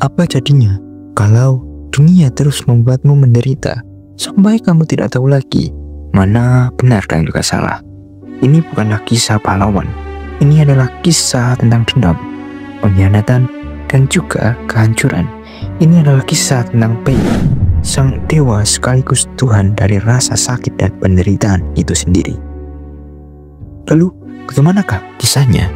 Apa jadinya kalau dunia terus membuatmu menderita sampai kamu tidak tahu lagi mana benar dan juga salah? Ini bukanlah kisah pahlawan. Ini adalah kisah tentang dendam, pengkhianatan, dan juga kehancuran. Ini adalah kisah tentang Pei, sang dewa sekaligus Tuhan dari rasa sakit dan penderitaan itu sendiri. Lalu, bagaimanakah kisahnya?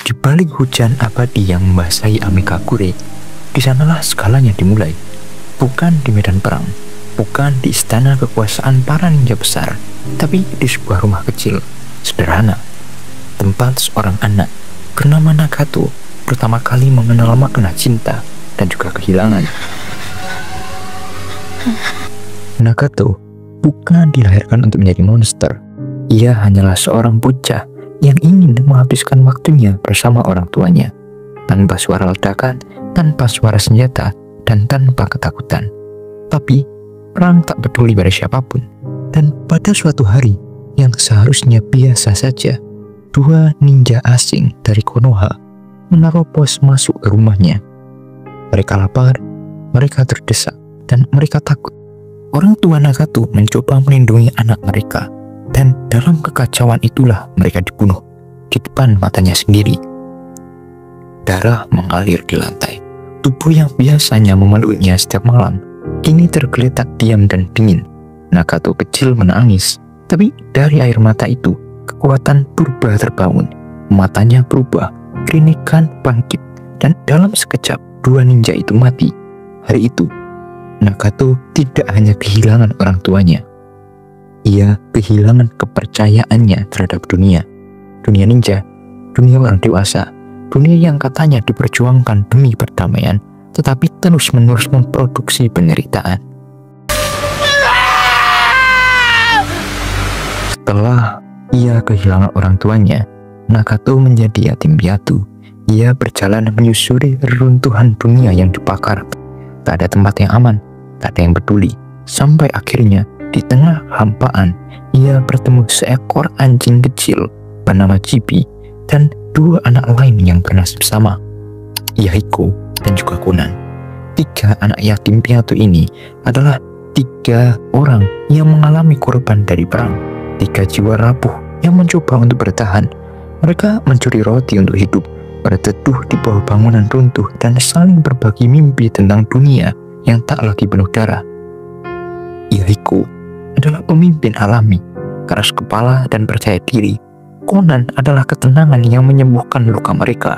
Di balik hujan abadi yang membasahi Amikagure, di sanalah segalanya dimulai. Bukan di medan perang, bukan di istana kekuasaan para ninja besar, tapi di sebuah rumah kecil, sederhana, tempat seorang anak bernama Nagato pertama kali mengenal makna cinta dan juga kehilangan. Nagato bukan dilahirkan untuk menjadi monster. Ia hanyalah seorang bocah yang ingin menghabiskan waktunya bersama orang tuanya, tanpa suara ledakan, tanpa suara senjata, dan tanpa ketakutan. Tapi, perang tak peduli pada siapapun. Dan pada suatu hari yang seharusnya biasa saja, dua ninja asing dari Konoha menaruh pos masuk ke rumahnya. Mereka lapar, mereka terdesak, dan mereka takut. Orang tua Nagato mencoba melindungi anak mereka, dan dalam kekacauan itulah mereka dibunuh di depan matanya sendiri. Darah mengalir di lantai. Tubuh yang biasanya memeluknya setiap malam kini tergeletak diam dan dingin. Nagato kecil menangis, tapi dari air mata itu kekuatan purba terbangun. Matanya berubah, Rinnegan bangkit, dan dalam sekejap dua ninja itu mati. Hari itu Nagato tidak hanya kehilangan orang tuanya, ia kehilangan kepercayaannya terhadap dunia. Dunia ninja, dunia orang dewasa, dunia yang katanya diperjuangkan demi perdamaian, tetapi terus-menerus memproduksi penderitaan. Setelah ia kehilangan orang tuanya, Nagato menjadi yatim piatu. Ia berjalan menyusuri reruntuhan dunia yang dibakar. Tak ada tempat yang aman, tak ada yang peduli. Sampai akhirnya, di tengah hampaan, ia bertemu seekor anjing kecil bernama Chibi dan dua anak lain yang bernasib sama, Yahiko dan juga Conan. Tiga anak yatim piatu ini adalah tiga orang yang mengalami korban dari perang, tiga jiwa rapuh yang mencoba untuk bertahan. Mereka mencuri roti untuk hidup, berteduh di bawah bangunan runtuh, dan saling berbagi mimpi tentang dunia yang tak lagi penuh darah. Yahiko adalah pemimpin alami, keras kepala dan percaya diri. Conan adalah ketenangan yang menyembuhkan luka mereka.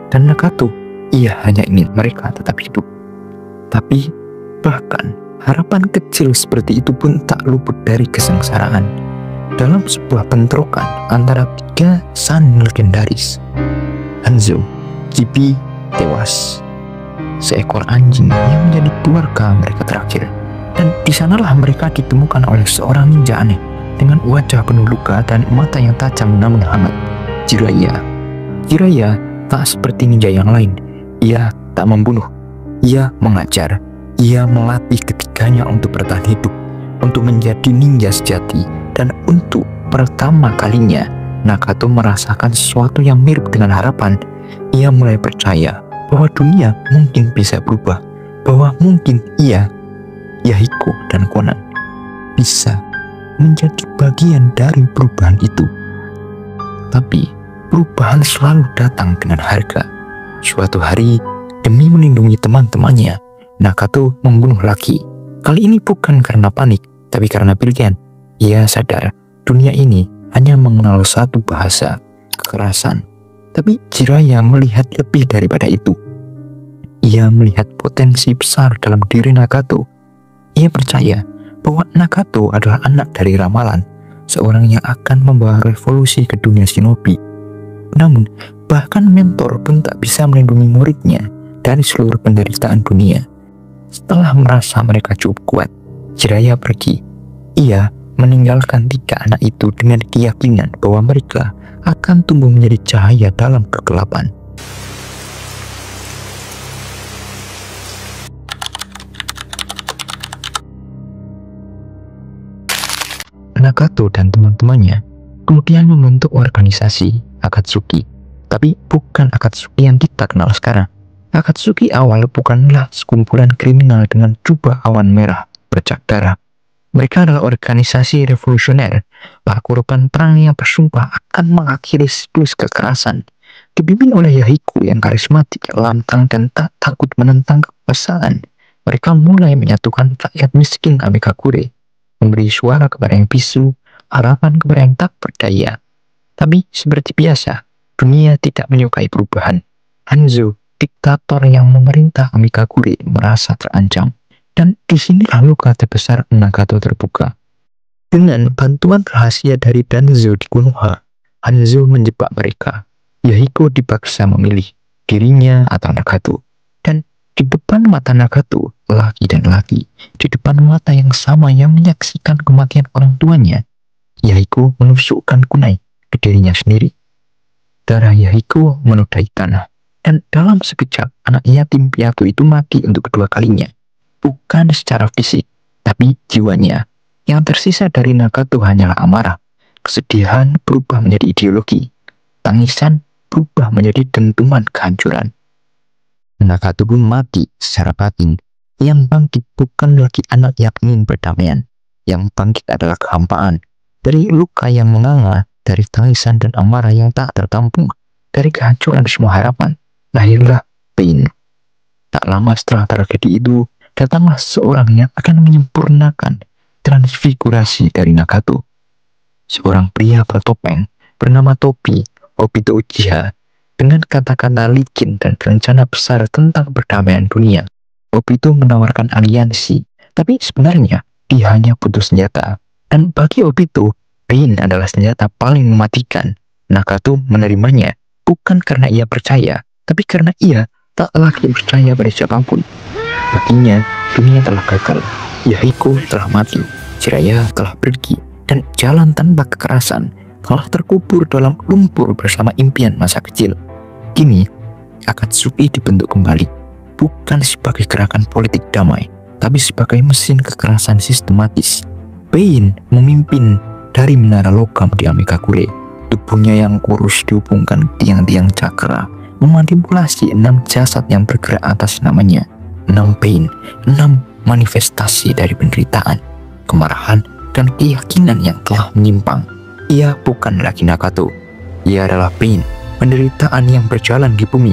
Dan Nagato, ia hanya ingin mereka tetap hidup. Tapi, bahkan harapan kecil seperti itu pun tak luput dari kesengsaraan. Dalam sebuah bentrokan antara tiga san legendaris, Hanzo, Chibi tewas. Seekor anjing yang menjadi keluarga mereka terakhir. Dan di sanalah mereka ditemukan oleh seorang ninja aneh dengan wajah penuh luka dan mata yang tajam namun hangat, Jiraiya. Jiraiya tak seperti ninja yang lain. Ia tak membunuh, ia mengajar. Ia melatih ketiganya untuk bertahan hidup, untuk menjadi ninja sejati. Dan untuk pertama kalinya, Nagato merasakan sesuatu yang mirip dengan harapan. Ia mulai percaya bahwa dunia mungkin bisa berubah, bahwa mungkin ia, Yahiko dan Conan, bisa menjadi bagian dari perubahan itu. Tapi perubahan selalu datang dengan harga. Suatu hari, demi melindungi teman-temannya, Nagato membunuh lagi. Kali ini bukan karena panik, tapi karena pilihan. Ia sadar dunia ini hanya mengenal satu bahasa, kekerasan. Tapi Jiraiya melihat lebih daripada itu. Ia melihat potensi besar dalam diri Nagato. Ia percaya bahwa Nagato adalah anak dari ramalan, seorang yang akan membawa revolusi ke dunia shinobi. Namun, bahkan mentor pun tak bisa melindungi muridnya dari seluruh penderitaan dunia. Setelah merasa mereka cukup kuat, Jiraiya pergi. Ia meninggalkan 3 anak itu dengan keyakinan bahwa mereka akan tumbuh menjadi cahaya dalam kegelapan. Nagato dan teman-temannya kemudian membentuk organisasi Akatsuki, tapi bukan Akatsuki yang kita kenal sekarang. Akatsuki awal bukanlah sekumpulan kriminal dengan jubah awan merah bercak darah. Mereka adalah organisasi revolusioner, para korban perang yang bersumpah akan mengakhiri siklus kekerasan. Dipimpin oleh Yahiko yang karismatik, lantang, dan tak takut menentang kekuasaan, mereka mulai menyatukan rakyat miskin Amigakure, memberi suara kepada yang bisu, harapan kepada yang tak berdaya. Tapi seperti biasa, dunia tidak menyukai perubahan. Hanzo, diktator yang memerintah Amigakure, merasa terancam. Dan disinilah luka terbesar Nagato terbuka. Dengan bantuan rahasia dari Danzo di Konoha, Hanzo menjebak mereka. Yahiko dipaksa memilih dirinya atau Nagato. Dan di depan mata Nagato, laki dan laki, di depan mata yang sama yang menyaksikan kematian orang tuanya, Yahiko menusukkan kunai ke dirinya sendiri. Darah Yahiko menodai tanah, dan dalam sekejap anak yatim piatu itu mati untuk kedua kalinya. Bukan secara fisik, tapi jiwanya. Yang tersisa dari Nagato hanyalah amarah. Kesedihan berubah menjadi ideologi. Tangisan berubah menjadi dentuman kehancuran. Nagato pun mati secara batin. Yang bangkit bukan lagi anak yang ingin berdamaian. Yang bangkit adalah kehampaan. Dari luka yang menganga, dari tangisan dan amarah yang tak tertampung, dari kehancuran semua harapan, lahirlah Pain. Tak lama setelah tragedi itu, datanglah seorang yang akan menyempurnakan transfigurasi dari Nagato. Seorang pria bertopeng bernama Tobi, Obito Uchiha, dengan kata-kata licin dan rencana besar tentang perdamaian dunia. Obito menawarkan aliansi, tapi sebenarnya dia hanya butuh senjata. Dan bagi Obito, Pain adalah senjata paling mematikan. Nagato menerimanya bukan karena ia percaya, tapi karena ia tak lagi percaya pada siapapun. Baginya, dunia telah gagal, Yahiko telah mati, Jiraiya telah pergi, dan jalan tanpa kekerasan telah terkubur dalam lumpur bersama impian masa kecil. Kini, Akatsuki dibentuk kembali, bukan sebagai gerakan politik damai, tapi sebagai mesin kekerasan sistematis. Pain memimpin dari menara logam di Amigakure. Tubuhnya yang kurus dihubungkan tiang-tiang cakra, memanipulasi 6 jasad yang bergerak atas namanya. 6 pain, 6 manifestasi dari penderitaan, kemarahan, dan keyakinan yang telah menyimpang. Ia bukan lagi Nagato. Ia adalah pain, penderitaan yang berjalan di bumi.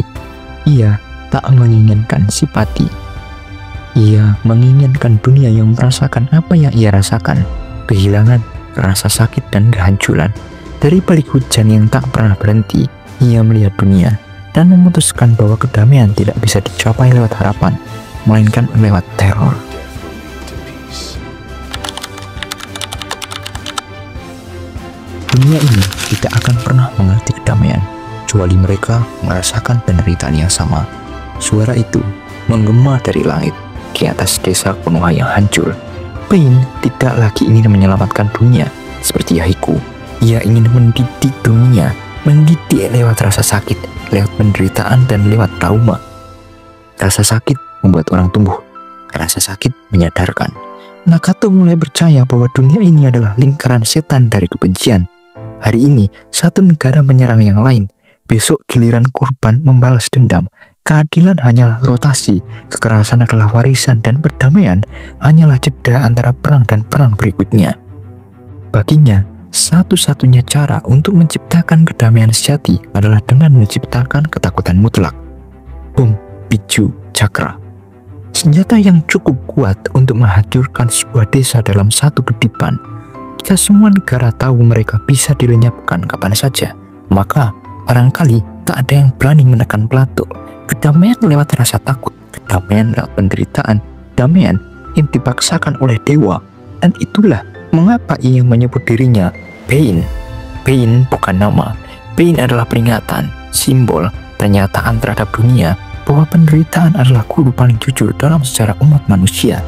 Ia tak menginginkan simpati. Ia menginginkan dunia yang merasakan apa yang ia rasakan. Kehilangan, rasa sakit, dan kehancuran. Dari balik hujan yang tak pernah berhenti, ia melihat dunia dan memutuskan bahwa kedamaian tidak bisa dicapai lewat harapan, melainkan lewat teror. Dunia ini tidak akan pernah mengerti kedamaian, kecuali mereka merasakan penderitaan yang sama. Suara itu menggema dari langit di atas desa Konoha yang hancur. Pain tidak lagi ingin menyelamatkan dunia seperti Yahiko. Ia ingin mendidik dunia, mendidik lewat rasa sakit, lewat penderitaan, dan lewat trauma. Rasa sakit membuat orang tumbuh. Rasa sakit menyadarkan. Nagato mulai percaya bahwa dunia ini adalah lingkaran setan dari kebencian. Hari ini, satu negara menyerang yang lain. Besok giliran korban membalas dendam. Keadilan hanyalah rotasi, kekerasan adalah warisan, dan perdamaian hanyalah jeda antara perang dan perang berikutnya. Baginya, satu-satunya cara untuk menciptakan kedamaian sejati adalah dengan menciptakan ketakutan mutlak. Bom, picu, cakra. Senjata yang cukup kuat untuk menghancurkan sebuah desa dalam satu kedipan. Jika semua negara tahu mereka bisa dilenyapkan kapan saja, maka barangkali tak ada yang berani menekan Plato. Kedamaian lewat rasa takut, kedamaian lewat penderitaan, kedamaian yang dipaksakan oleh dewa. Dan itulah mengapa ia menyebut dirinya Pain. Pain bukan nama. Pain adalah peringatan, simbol, pernyataan terhadap dunia bahwa penderitaan adalah guru paling jujur dalam sejarah umat manusia.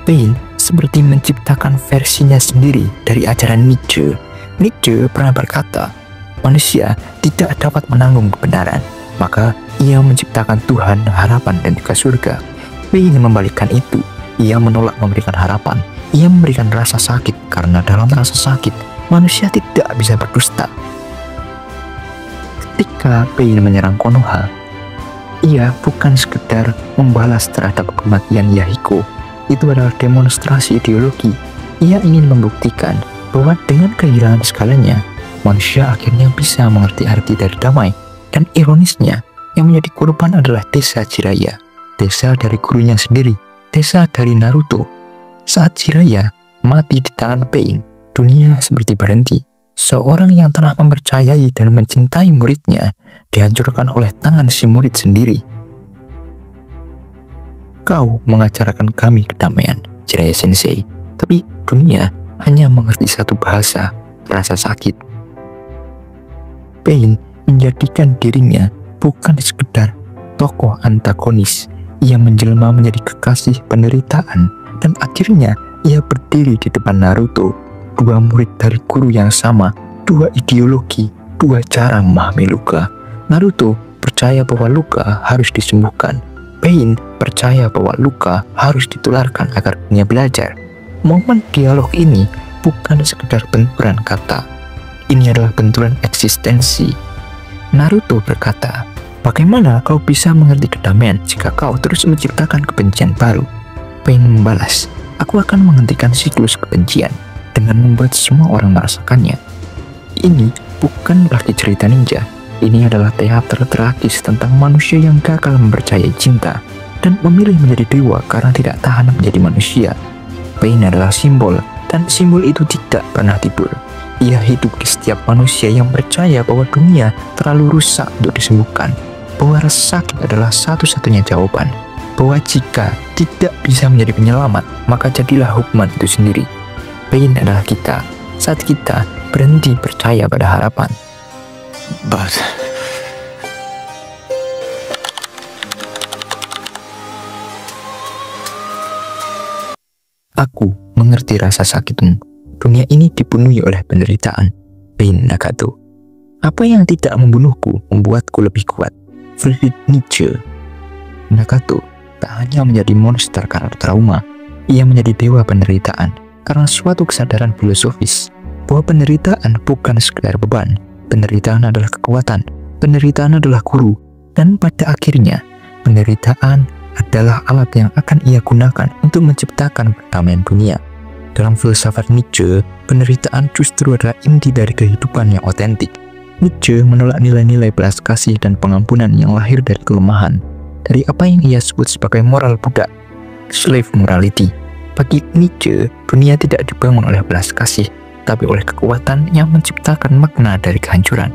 Pain seperti menciptakan versinya sendiri dari ajaran Nietzsche. Nietzsche pernah berkata, manusia tidak dapat menanggung kebenaran, maka ia menciptakan Tuhan, harapan, dan juga surga. Paine membalikkan itu. Ia menolak memberikan harapan. Ia memberikan rasa sakit, karena dalam rasa sakit, manusia tidak bisa berdusta. Ketika Paine menyerang Konoha, ia bukan sekedar membalas terhadap kematian Yahiko. Itu adalah demonstrasi ideologi. Ia ingin membuktikan bahwa dengan kehilangan segalanya, manusia akhirnya bisa mengerti arti dari damai. Dan ironisnya, yang menjadi korban adalah desa Jiraiya, desa dari gurunya sendiri, desa dari Naruto. Saat Jiraiya mati di tangan Pain, dunia seperti berhenti. Seorang yang telah mempercayai dan mencintai muridnya dihancurkan oleh tangan si murid sendiri. Kau mengajarkan kami kedamaian, Jiraiya Sensei, tapi dunia hanya mengerti satu bahasa, rasa sakit. Pain menjadikan dirinya bukan sekedar tokoh antagonis. Ia menjelma menjadi kekasih penderitaan, dan akhirnya ia berdiri di depan Naruto. Dua murid dari guru yang sama, dua ideologi, dua cara memahami luka. Naruto percaya bahwa luka harus disembuhkan. Pain percaya bahwa luka harus ditularkan agar dunia belajar. Momen dialog ini bukan sekedar benturan kata. Ini adalah benturan eksistensi. Naruto berkata, bagaimana kau bisa mengerti kedamaian jika kau terus menciptakan kebencian baru? Pain membalas, aku akan menghentikan siklus kebencian dengan membuat semua orang merasakannya. Ini bukan lagi cerita ninja. Ini adalah teater tragis tentang manusia yang gagal mempercayai cinta dan memilih menjadi dewa karena tidak tahan menjadi manusia. Pain adalah simbol, dan simbol itu tidak pernah tidur. Ia hidup di setiap manusia yang percaya bahwa dunia terlalu rusak untuk disembuhkan, bahwa rasa sakit adalah satu-satunya jawaban, bahwa jika tidak bisa menjadi penyelamat, maka jadilah hukuman itu sendiri. Pain adalah kita, saat kita berhenti percaya pada harapan. But aku mengerti rasa sakitmu. Dunia ini dipenuhi oleh penderitaan. Pain Nagato. Apa yang tidak membunuhku membuatku lebih kuat. Friedrich Nietzsche. Nagato tak hanya menjadi monster karena trauma, ia menjadi dewa penderitaan karena suatu kesadaran filosofis bahwa penderitaan bukan sekedar beban. Penderitaan adalah kekuatan, penderitaan adalah guru, dan pada akhirnya, penderitaan adalah alat yang akan ia gunakan untuk menciptakan perdamaian dunia. Dalam filsafat Nietzsche, penderitaan justru adalah inti dari kehidupan yang otentik. Nietzsche menolak nilai-nilai belas kasih dan pengampunan yang lahir dari kelemahan, dari apa yang ia sebut sebagai moral budak, slave morality. Bagi Nietzsche, dunia tidak dibangun oleh belas kasih, tapi oleh kekuatan yang menciptakan makna dari kehancuran.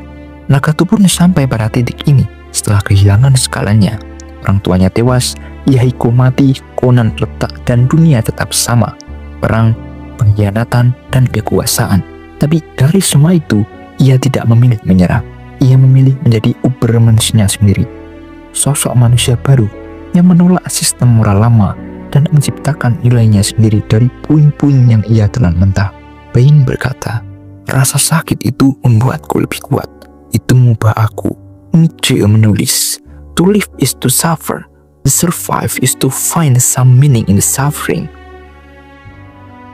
Nagato pun sampai pada titik ini setelah kehilangan segalanya. Orang tuanya tewas, Yahiko mati, Conan retak, dan dunia tetap sama. Perang, pengkhianatan, dan kekuasaan. Tapi dari semua itu, ia tidak memilih menyerah. Ia memilih menjadi Ubermensch-nya sendiri. Sosok manusia baru yang menolak sistem moral lama dan menciptakan nilainya sendiri dari puing-puing yang ia telan mentah. Pain berkata, rasa sakit itu membuatku lebih kuat. Itu mengubah aku. Nietzsche menulis, to live is to suffer. To survive is to find some meaning in the suffering.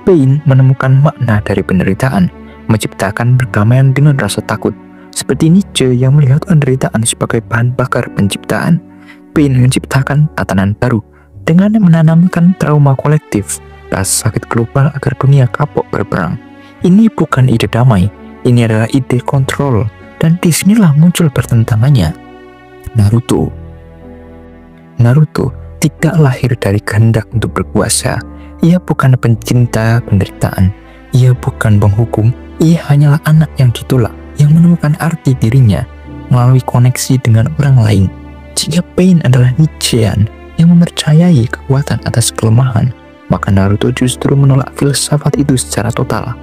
Pain menemukan makna dari penderitaan, menciptakan perdamaian dengan rasa takut. Seperti Nietzsche yang melihat penderitaan sebagai bahan bakar penciptaan, Pain menciptakan tatanan baru dengan menanamkan trauma kolektif, rasa sakit global agar dunia kapok berperang. Ini bukan ide damai, ini adalah ide kontrol, dan disinilah muncul pertentangannya. Naruto tidak lahir dari kehendak untuk berkuasa. Ia bukan pencinta penderitaan, ia bukan penghukum, ia hanyalah anak yang ditolak, yang menemukan arti dirinya melalui koneksi dengan orang lain. Jika Pain adalah Nietzschean yang mempercayai kekuatan atas kelemahan, maka Naruto justru menolak filsafat itu secara total.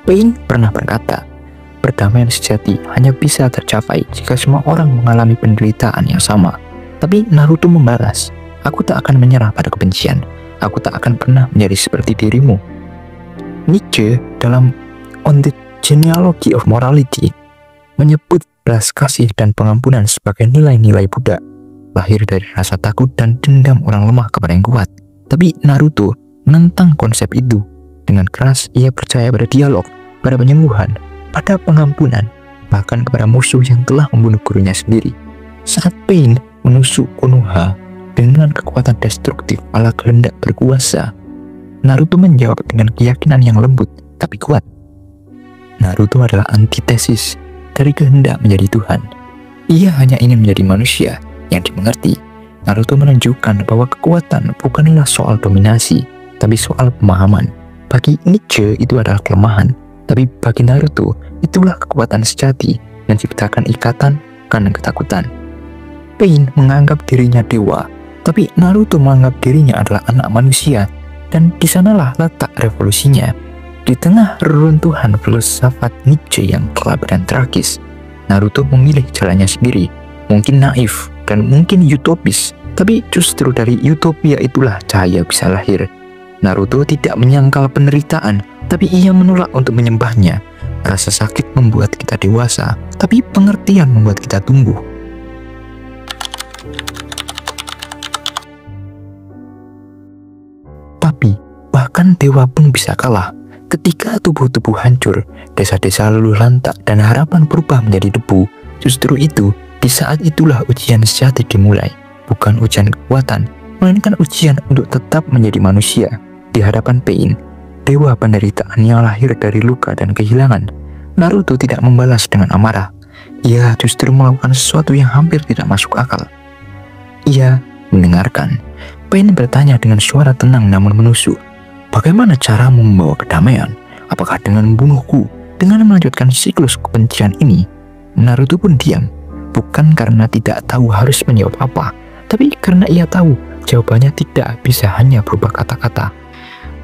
Pain pernah berkata, perdamaian sejati hanya bisa tercapai jika semua orang mengalami penderitaan yang sama. Tapi Naruto membalas, aku tak akan menyerah pada kebencian. aku tak akan pernah menjadi seperti dirimu. Nietzsche dalam On the Genealogy of Morality menyebut belas kasih dan pengampunan sebagai nilai-nilai Buddha, lahir dari rasa takut dan dendam orang lemah kepada yang kuat. Tapi Naruto menentang konsep itu. Dengan keras ia percaya pada dialog, pada penyembuhan, pada pengampunan, bahkan kepada musuh yang telah membunuh gurunya sendiri. Saat Pain menusuk Konoha dengan kekuatan destruktif ala kehendak berkuasa, Naruto menjawab dengan keyakinan yang lembut tapi kuat. Naruto adalah antitesis dari kehendak menjadi Tuhan. Ia hanya ingin menjadi manusia yang dimengerti. Naruto menunjukkan bahwa kekuatan bukanlah soal dominasi, tapi soal pemahaman. Bagi Nietzsche itu adalah kelemahan, tapi bagi Naruto itulah kekuatan sejati yang menciptakan ikatan karena ketakutan. Pain menganggap dirinya dewa, tapi Naruto menganggap dirinya adalah anak manusia, dan di sanalah letak revolusinya. Di tengah reruntuhan filsafat Nietzsche yang gelap dan tragis, Naruto memilih jalannya sendiri, mungkin naif dan mungkin utopis, tapi justru dari utopia itulah cahaya bisa lahir. Naruto tidak menyangkal penderitaan, tapi ia menolak untuk menyembahnya. Rasa sakit membuat kita dewasa, tapi pengertian membuat kita tumbuh. Tapi, bahkan dewa pun bisa kalah. Ketika tubuh-tubuh hancur, desa-desa luluh lantak, dan harapan berubah menjadi debu, justru itu, di saat itulah ujian sejati dimulai. Bukan ujian kekuatan, melainkan ujian untuk tetap menjadi manusia. Di hadapan Pain, dewa penderitaan yang lahir dari luka dan kehilangan, Naruto tidak membalas dengan amarah. Ia justru melakukan sesuatu yang hampir tidak masuk akal. Ia mendengarkan. Pain bertanya dengan suara tenang namun menusuk. Bagaimana cara membawa kedamaian? Apakah dengan membunuhku? Dengan melanjutkan siklus kebencian ini? Naruto pun diam. Bukan karena tidak tahu harus menjawab apa, tapi karena ia tahu jawabannya tidak bisa hanya berupa kata-kata.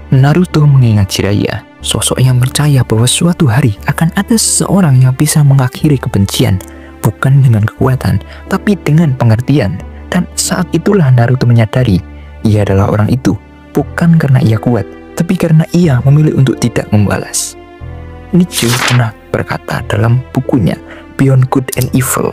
Naruto mengingat Jiraiya, sosok yang percaya bahwa suatu hari akan ada seseorang yang bisa mengakhiri kebencian, bukan dengan kekuatan, tapi dengan pengertian. Dan saat itulah Naruto menyadari, ia adalah orang itu, bukan karena ia kuat, tapi karena ia memilih untuk tidak membalas. Nietzsche pernah berkata dalam bukunya Beyond Good and Evil,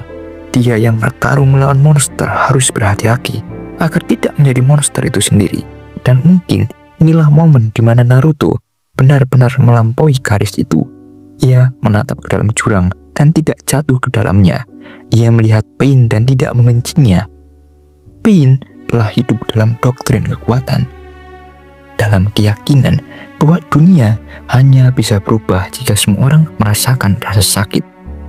dia yang bertarung melawan monster harus berhati-hati agar tidak menjadi monster itu sendiri. Dan mungkin inilah momen di mana Naruto benar-benar melampaui garis itu. Ia menatap ke dalam jurang dan tidak jatuh ke dalamnya. Ia melihat Pain dan tidak membencinya. Pain telah hidup dalam doktrin kekuatan, dalam keyakinan bahwa dunia hanya bisa berubah jika semua orang merasakan rasa sakit.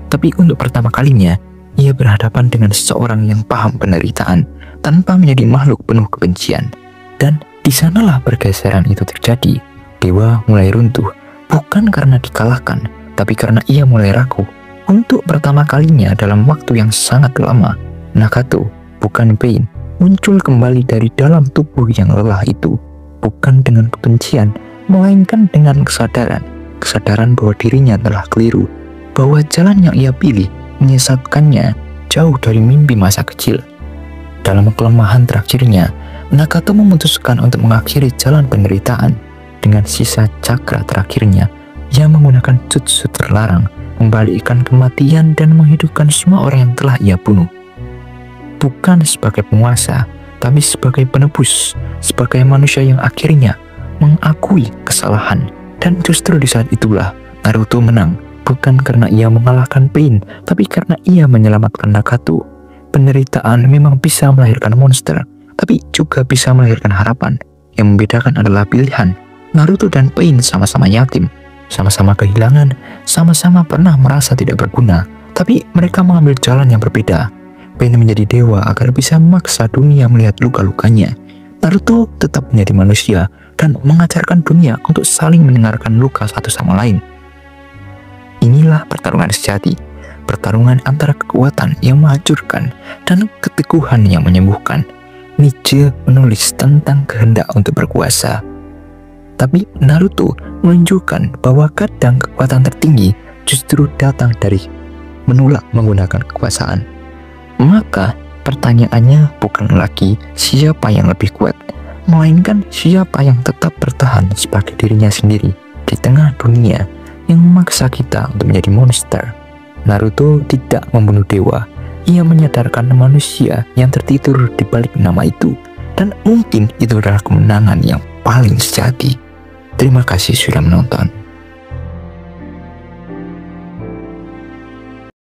Tapi untuk pertama kalinya, ia berhadapan dengan seseorang yang paham penderitaan tanpa menjadi makhluk penuh kebencian. Dan di sanalah pergeseran itu terjadi. Dewa mulai runtuh, bukan karena dikalahkan, tapi karena ia mulai ragu. Untuk pertama kalinya dalam waktu yang sangat lama, Nagato, bukan Pain, muncul kembali dari dalam tubuh yang lelah itu. Bukan dengan kebencian, melainkan dengan kesadaran. Kesadaran bahwa dirinya telah keliru, bahwa jalan yang ia pilih menyesatkannya jauh dari mimpi masa kecil. Dalam kelemahan terakhirnya, Nagato memutuskan untuk mengakhiri jalan penderitaan. Dengan sisa cakra terakhirnya, ia menggunakan jutsu terlarang, membalikkan kematian dan menghidupkan semua orang yang telah ia bunuh. Bukan sebagai penguasa, tapi sebagai penebus, sebagai manusia yang akhirnya mengakui kesalahan. Dan justru di saat itulah Naruto menang, bukan karena ia mengalahkan Pain, tapi karena ia menyelamatkan Nagato. Penderitaan memang bisa melahirkan monster, tapi juga bisa melahirkan harapan. Yang membedakan adalah pilihan. Naruto dan Pain sama-sama yatim, sama-sama kehilangan, sama-sama pernah merasa tidak berguna, tapi mereka mengambil jalan yang berbeda. Pain menjadi dewa agar bisa memaksa dunia melihat luka-lukanya. Naruto tetap menjadi manusia dan mengajarkan dunia untuk saling mendengarkan luka satu sama lain. Inilah pertarungan sejati, pertarungan antara kekuatan yang menghancurkan dan keteguhan yang menyembuhkan. Nietzsche menulis tentang kehendak untuk berkuasa, tapi Naruto menunjukkan bahwa kadang kekuatan tertinggi justru datang dari menolak menggunakan kekuasaan. Maka pertanyaannya bukan lagi siapa yang lebih kuat, melainkan siapa yang tetap bertahan sebagai dirinya sendiri di tengah dunia yang memaksa kita untuk menjadi monster. Naruto tidak membunuh dewa, ia menyadarkan manusia yang tertidur di balik nama itu, dan mungkin itu adalah kemenangan yang paling sejati. Terima kasih sudah menonton.